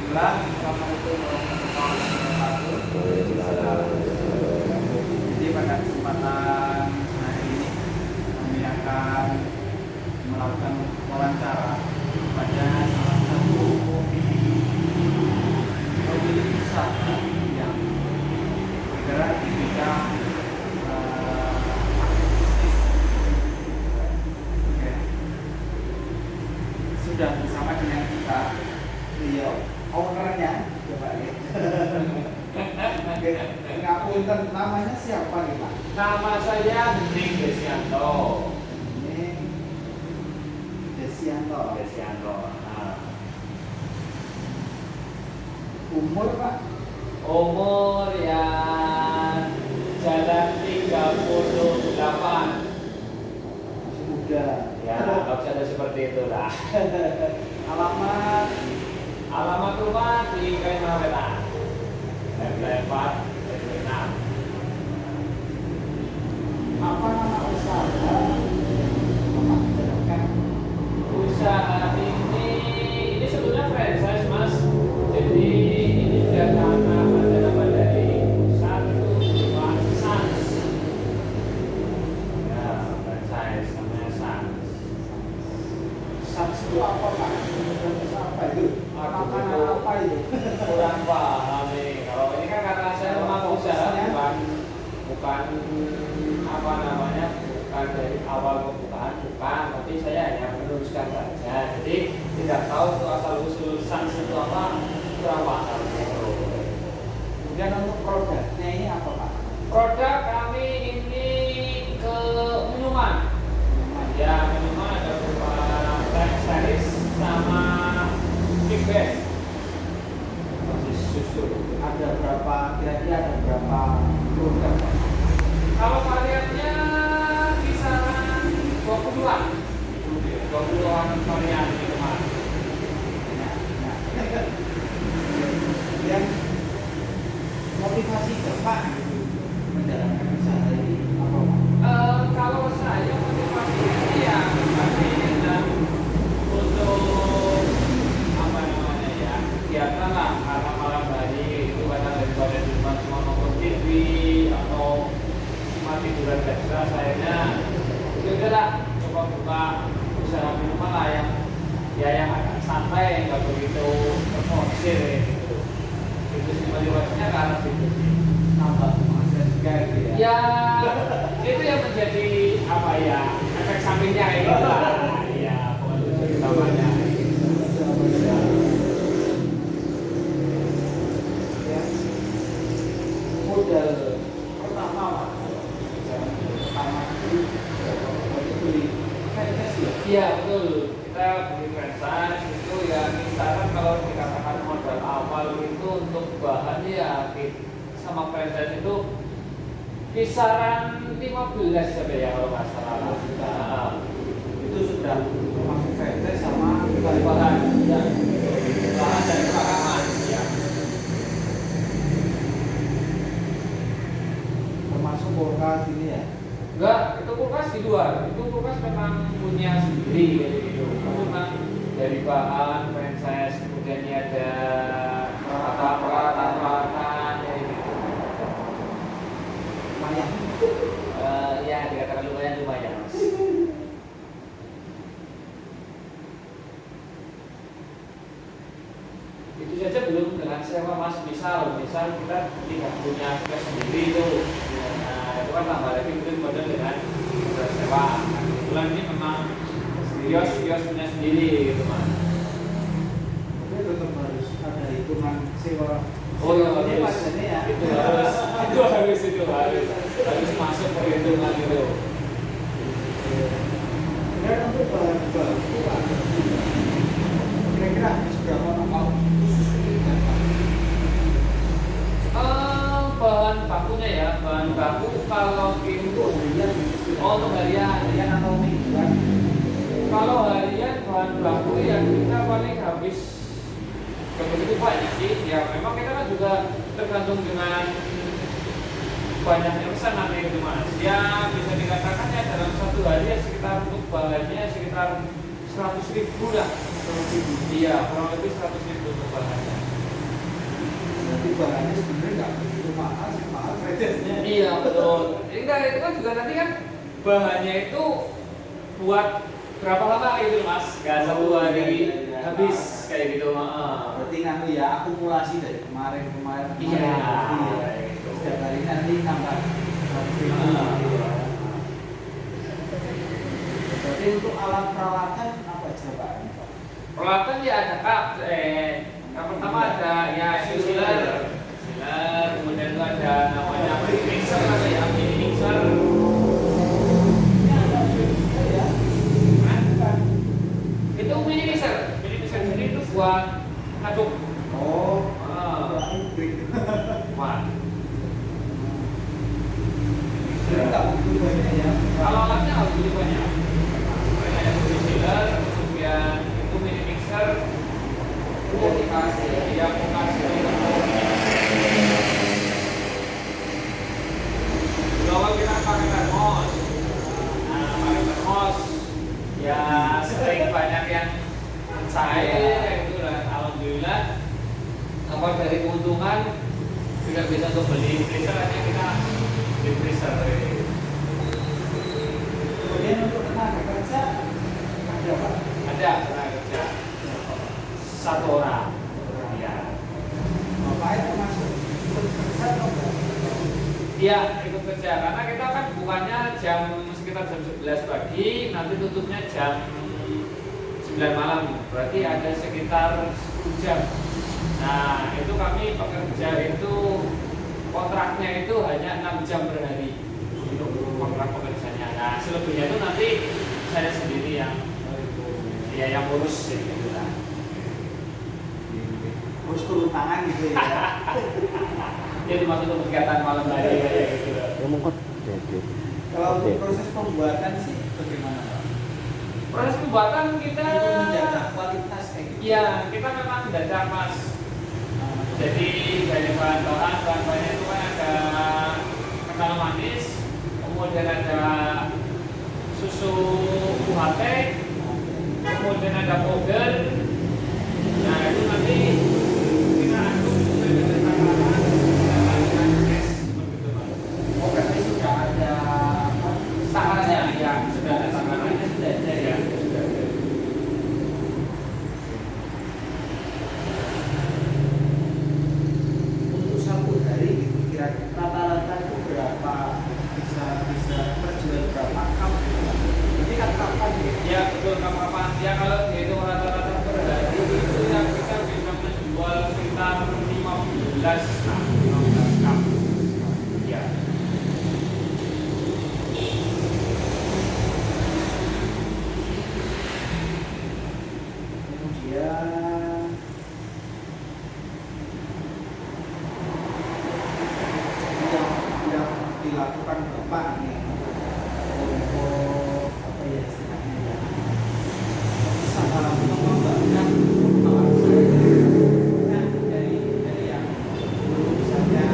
Alhamdulillah, Assalamualaikum warahmatullahi wabarakatuh. Jadi pada kesempatan hari ini kami akan melakukan wawancara pada salah satu pemilik usaha yang bergerak di bidang Oke. Sudah bersama dengan kita beliau ownernya, coba lihat. Ngapunten, namanya siapa nih Pak? Nama saya Ning Desianto. Ning Desianto. Nah, Umur Pak? umur yang jalan 38. Masih muda. Ya, nggak usah ada seperti itu lah. Alamat Alamat rumah di Kain Mawetan. RT 4 RT 6. apa nama usaha? Bapak jelaskan. Usaha ini sebetulnya franchise Mas. Jadi ini sudah nama dari satu Pak Sans. Ya, franchise namanya Sans. Sans itu apa Pak? Jenis apa itu? Makanan apa itu? Kurang paham nih. Kalau ini kan karena saya memang usaha bukan apa namanya, bukan dari awal pembukaan, bukan, tapi saya hanya meneruskan saja. Jadi tidak tahu itu asal usul Sans itu apa, kurang paham itu. Kemudian untuk produknya ini apa Pak? Produk kami ini ke minuman. Ya, minuman ada berupa teh series sama big best. Susu. Ada berapa, kira-kira ada berapa produk Pak? Kalau variannya kisaran 20-an. 20-an varian minuman. Dan motivasi Bapak menjalankan usaha ini apa Pak? Kalau saya motivasinya ya pasti untuk apa namanya ya, kegiatan lah, karena malam hari itu karena daripada di rumah cuma nonton TV atau cuma tiduran biasa, sayanya itu lah coba buka usaha minuman lah yang ya yang agak santai, nggak begitu terforsir gitu. Itu sih motivasinya karena itu sih. Nambah penghasilan juga gitu ya? Ya, itu yang menjadi apa ya, efek sampingnya itu lah. Iya, motivasi utamanya. Ya. Modal pertama Pak, pertama itu beli franchise ya? Iya betul, kita beli franchise itu ya kisaran kalau dikatakan modal awal itu untuk bahan ya sama franchise itu kisaran 15 saja ya kalau nggak salah. Nah, Itu sudah termasuk franchise sama bahan ya, bahan dan perakaman ya. termasuk kulkas ini ya? Enggak, itu kulkas di luar. Itu kulkas memang punya sendiri kayak gitu. Itu memang dari bahan franchise, kemudian ini ada peralatan kayak gitu. Lumayan. Ya dikatakan lumayan Mas. Itu saja belum dengan sewa Mas. Misal kita tidak punya kios sendiri itu. Nah, itu kan tambah lagi mungkin modal dengan sewa. Nah, kebetulan ini memang kios punya sendiri gitu Mas. Tapi tetap harus ada hitungan sewa. Oh iya, Ini harus. Pak, ini ya? Itu harus masuk perhitungan itu. Dan untuk bahan baku Pak, kira-kira habis berapa Pak kalau khusus ini kan Pak? Bahan bakunya ya, bahan baku kalau itu untuk harian atau mingguan? kalau harian bahan baku ya kita paling habis begitu banyak sih. Ya memang kita kan juga tergantung dengan banyaknya pesanan itu Mas. Ya bisa dikatakan ya dalam satu hari ya sekitar untuk bahannya sekitar 100.000 lah. 100.000. Iya, kurang lebih 100.000 untuk bahannya. kita itu kan juga nanti kan bahannya itu buat berapa lama gitu mas? Gak satu hari habis kayak gitu. Berarti kan ya akumulasi dari kemarin. Iya. Setiap hari nanti nambah. Jadi untuk alat peralatan apa aja Pak? Peralatan ya ada yang pertama ada ya sealer, kemudian itu ada namanya mixer, ada yang mini mixer. Itu mini mixer jadi itu buat ngaduk. Oh, Wah. jadi nggak begitu banyak ya? Kalau alatnya harus lebih banyak. Ada sealer, kemudian itu mini mixer, ya vokasi. Kalau kita pakai termos, pakai termos, ya sering banyak yang cair, itu lah. Alhamdulillah, apa dari keuntungan tidak bisa untuk beli freezer, hanya kita beli freezer. Kemudian untuk tenaga kerja ada Pak? Ada tenaga kerja 1 orang. Ya. Bapak itu masuk ikut kerja atau enggak? Iya, ikut kerja karena kita kan bukannya sekitar jam 11 pagi, nanti tutupnya jam 9 malam. Berarti ada sekitar 10 jam. Nah, itu kami pekerja itu kontraknya itu hanya 6 jam per hari untuk kontrak pekerjanya. Nah, selebihnya itu nanti saya sendiri yang urus gitu lah. Harus turun tangan gitu ya? Itu maksud untuk kegiatan malam hari kayak gitu. Kalau untuk proses pembuatan sih bagaimana Pak? Proses pembuatan kita Itu menjaga kualitas kayak gitu? iya, kita memang dadak mas. Jadi dari bahan-bahannya itu kan ada kental manis, kemudian ada susu UHT, kemudian ada powder. Nah itu nanti kita aduk dengan es seperti itu mas. Oh berarti sudah ada Takarannya ya sudah ada takarannya sudah ada ya. untuk 1 hari gitu kira-kira rata-rata itu berapa bisa terjual berapa cup? Jadi kan kapan gitu? Ya betul kapan ya kalau dihitung rata-rata per hari itu ya kita bisa menjual sekitar 15 cup. Ya. Kemudian yang dilakukan Bapak nih untuk apa ya istilahnya ya bisa mengembangkan alat saya kan dari yang dulu misalnya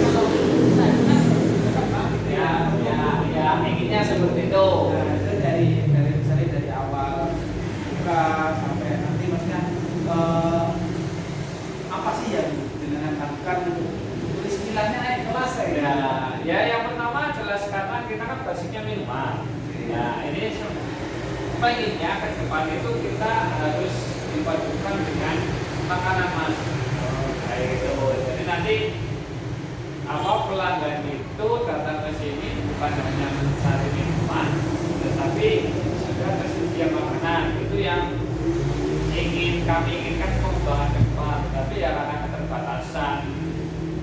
kalau saya kan tetap gitu Ya, ya, inginnya seperti itu. Nah, itu dari misalnya dari awal buka sampai nanti maksudnya apa sih yang dengan lakukan untuk istilahnya naik kelas ya? Ya, ya yang pertama jelas karena kita kan basicnya minuman. Ya, ini pengennya ke depan itu kita harus dipadukan dengan makanan mas. Kayak gitu. Jadi nanti apa pelanggan itu datang ke sini bukan hanya mencari minuman, tetapi sudah tersedia makanan. Itu yang kami inginkan pengembangan ke depan. Tapi ya karena keterbatasan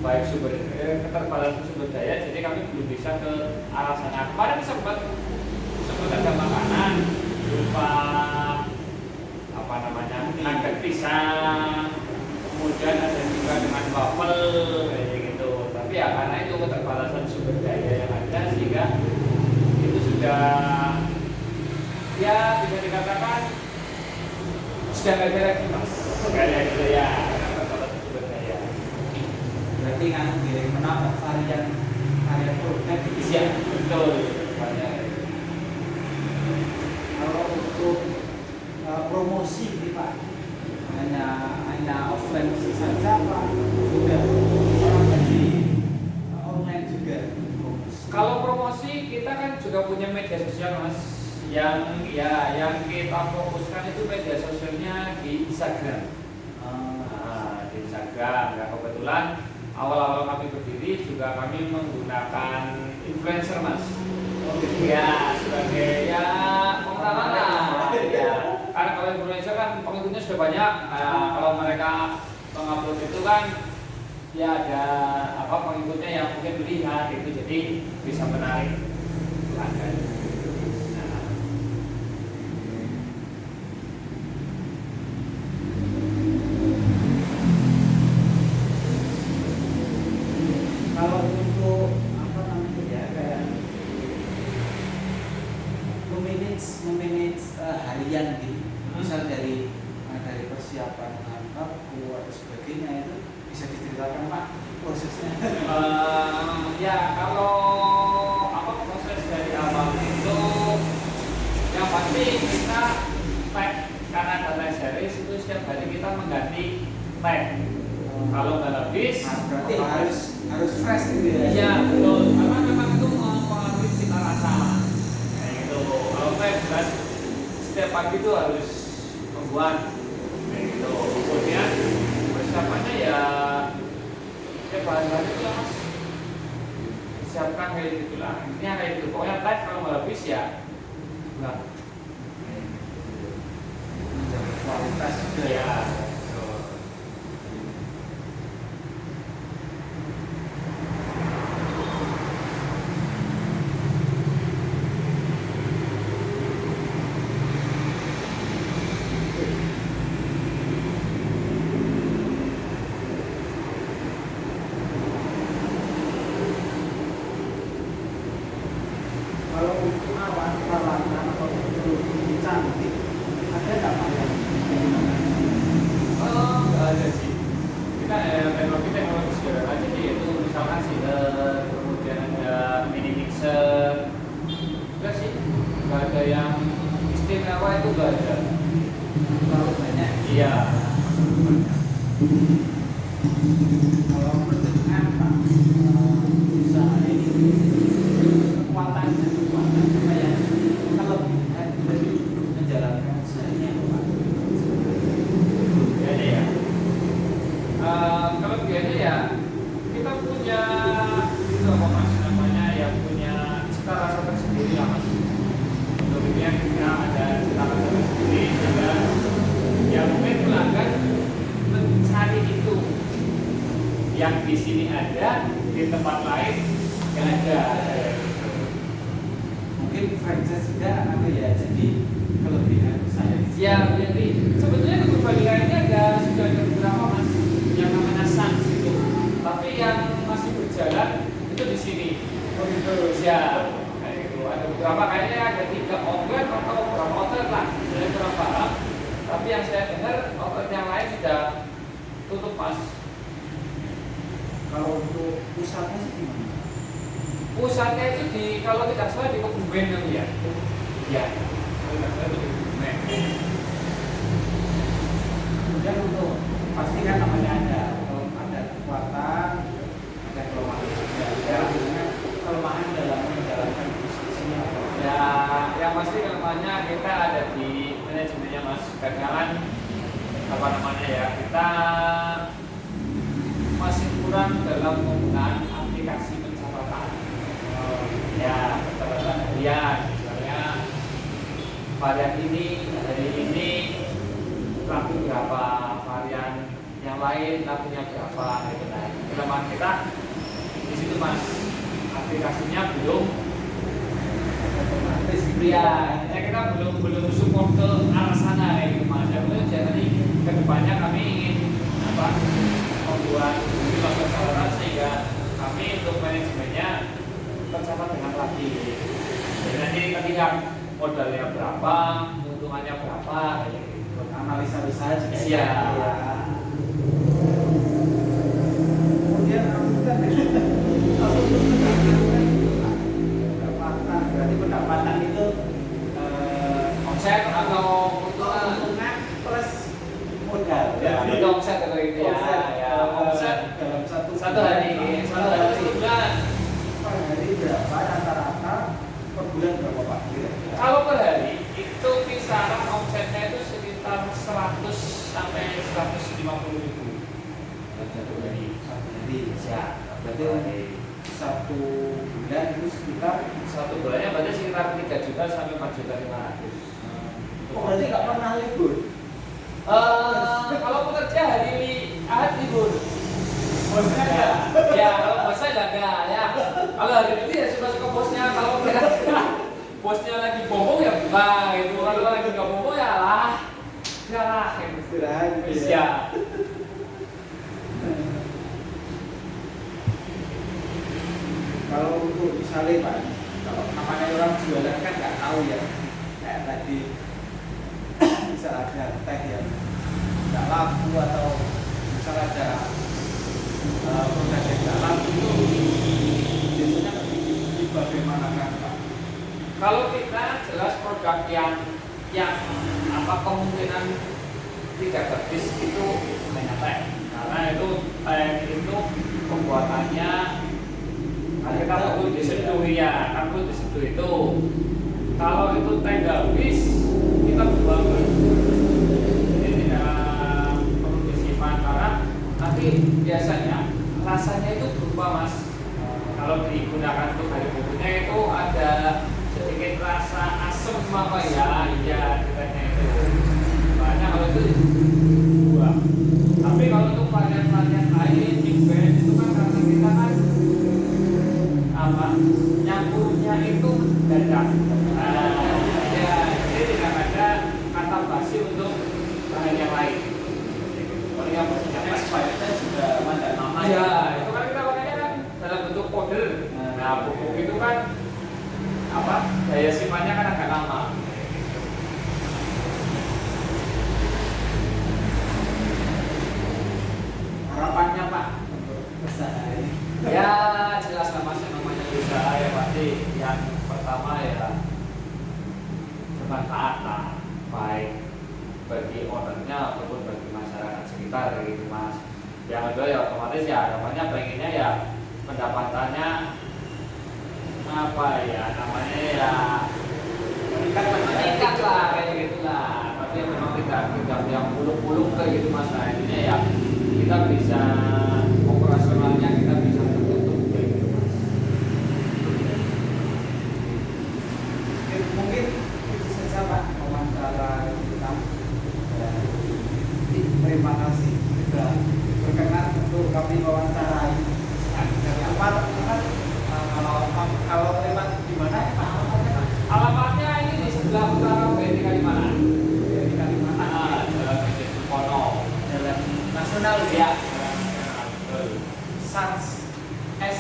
baik keterbatasan sumber daya, jadi kami belum bisa ke arah sana. Kemarin sempat ada makanan berupa apa namanya nugget pisang, kemudian ada juga dengan waffle kayak gitu. Tapi ya karena itu keterbatasan sumber daya yang ada sehingga itu sudah ya bisa dikatakan sudah nggak ada lagi mas. Kayak gitu ya keterbatasan sumber daya. Berarti kan menambah varian produk gitu Iya betul. Banyak. kalau untuk promosi gitu Pak hanya offline saja Pak sudah orang jadi online juga Kalau promosi kita kan juga punya media sosial mas, yang kita fokuskan itu media sosialnya di Instagram. Nah, di Instagram. Nah, kebetulan awal-awal kami berdiri juga kami menggunakan influencer mas. Ya sebagai ya pengalaman lah. Ya. Karena kalau influencer kan pengikutnya sudah banyak. Nah, kalau mereka mengupload itu kan ya ada apa pengikutnya yang mungkin melihat itu jadi bisa menarik pelanggan. Nah. Kalau untuk apa namanya ya kayak memanage harian gitu, misal dari persiapan bangku atau sebagainya itu bisa diceritakan Pak prosesnya. Ya kalau apa proses dari awal itu yang pasti kita tag karena data series itu setiap hari kita mengganti tag. Kalau nggak habis, Berarti harus fresh gitu ya. iya betul. Karena memang itu mempengaruhi cita rasa. Kayak gitu. Kalau tag jelas setiap pagi itu harus membuat kayak gitu. Kemudian persiapannya ya bahan-bahan itu lah mas, siapkan kayak gitu lah. Intinya kayak gitu. Pokoknya tag kalau nggak habis ya enggak. Menjaga kualitas juga ya. Kalau untuk awan peralatan atau untuk cantik ada nggak Pak yang Oh nggak ada sih. Kita teknologi sederhana aja sih, yaitu misalkan sealer, kemudian ada mini mixer. Enggak sih, nggak ada yang istimewa itu nggak ada. terlalu banyak? Iya. Kalau mendengar Pak usaha ini kekuatannya apa ya kelebihan dari menjalankan usahanya Pak? Kelebihannya ya, kelebihannya ya kita punya itu apa mas namanya ya punya cita rasa tersendiri lah mas. Kelebihannya kita ada cita rasa tersendiri sehingga ya mungkin pelanggan mencari itu yang di sini ada di tempat lain nggak ada. Mungkin franchise juga apa ya jadi kelebihan saya. Ya, jadi sebetulnya di berbagai lainnya sudah ada beberapa mas yang namanya Sans itu, tapi yang masih berjalan itu di sini. Oh gitu. Ya, kayak gitu. Ada beberapa kayaknya ada 3 outlet atau beberapa outlet lah, saya kurang paham. Tapi yang saya dengar outlet yang lain sudah tutup mas. Kalau untuk pusatnya sih gimana? Pusatnya itu di kalau tidak salah di Kebumen kan ya. Ya, kalau tidak salah itu di Kebumen. Kemudian untuk pasti kan namanya ada kekuatan, ada kelemahan juga. Ya, sebenarnya kelemahan dalam menjalankan bisnis ini apa? Ya, yang pasti kelemahannya kita ada di manajemennya mas. Kadang apa namanya ya kita masih kurang dalam penggunaan aplikasi pencatatan. Ya, pencatatan harian misalnya varian ini hari ini laku berapa, varian yang lain lakunya berapa gitu. Nah, kelemahan kita di situ mas, aplikasinya belum Otomatis gitu ya, kita belum support ke arah sana kayak gitu mas. Jadi kedepannya kami ingin apa membuat pencatatan sehingga kami untuk manajemennya tercatat dengan rapi. Jadi nanti ketika modalnya berapa, keuntungannya berapa, kayak gitu. analisa usaha juga Iya. Kemudian kamu kan kalau untuk pendapatan berarti pendapatan itu Omset atau keuntungan keuntungan plus modal. ya, itu omset atau itu ya, omset dalam satu satu hari, satu hari per hari berapa 50.000 satu dari hari. ya. Berarti satu bulan itu sekitar. Satu bulannya berarti sekitar 3 juta sampai 4.500.000. Oh, berarti nggak pernah libur. Kalau bekerja hari Ahad libur. Bosnya ada. Ya, kalau bosnya jaga ya. Kalau hari itu ya suka-suka bosnya. Kalau bosnya lagi bohong ya buka gitu. Kalau lagi nggak bohong ya lah. Ya lah. Istirahat gitu Ya. Kalau untuk misalnya Pak, kalau namanya orang jualan kan nggak tahu ya. Kayak tadi bisa ada teh yang nggak laku atau misal ada produk yang nggak laku itu biasanya di bagaimana kan Pak? Kalau kita jelas produk yang apa kemungkinan tidak habis itu hanya teh. Karena itu teh itu pembuatannya kita perlu diseduh ya, kan perlu diseduh itu. Kalau itu teh nggak habis, kita buang. Jadi tidak perlu disimpan karena nanti biasanya rasanya itu berubah mas. Kalau digunakan untuk hari bumbunya itu ada sedikit rasa asam apa ya, iya kitanya itu. Makanya kalau itu buang. Tapi kalau untuk varian-varian lain, event itu kan karena kita kan apa nyampurnya itu dadak. Ya, jadi tidak ada kata basi untuk bahan yang lain. Kalau yang Expirednya juga ada nama ya, itu kan kita pakainya kan dalam bentuk powder. Nah, pupuk itu kan apa daya simpannya kan agak lama. harapannya Pak untuk usaha ini. Ya jelas lah mas, yang namanya usaha ya pasti yang pertama ya bermanfaat lah, baik bagi ownernya ataupun bagi masyarakat sekitar gitu mas. Yang kedua ya otomatis ya harapannya pengennya ya pendapatannya apa ya namanya ya meningkat lah kayak gitulah. Tapi memang tidak yang muluk-muluk kayak gitu mas. Nah intinya ya kita bisa operasionalnya kita bisa tertutup kayak gitu mas. Mungkin itu saja Pak wawancara kita. Terima kasih sudah berkenan untuk kami wawancarai. Kalau lewat di mana ya Pak? Alamatnya ini di sebelah utara BNI Kalimanan. Di Kalimantan. Jalan Masjid Sukono. Jalan Nasional Ya. Sans S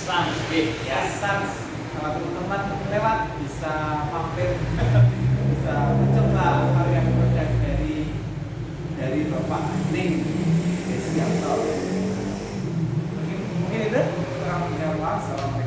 Sans ya. Sans. Kalau teman-teman lewat bisa mampir, bisa mencoba varian produk dari Bapak Ning Desianto. Mungkin itu kurang lebihnya Pak. Assalamualaikum.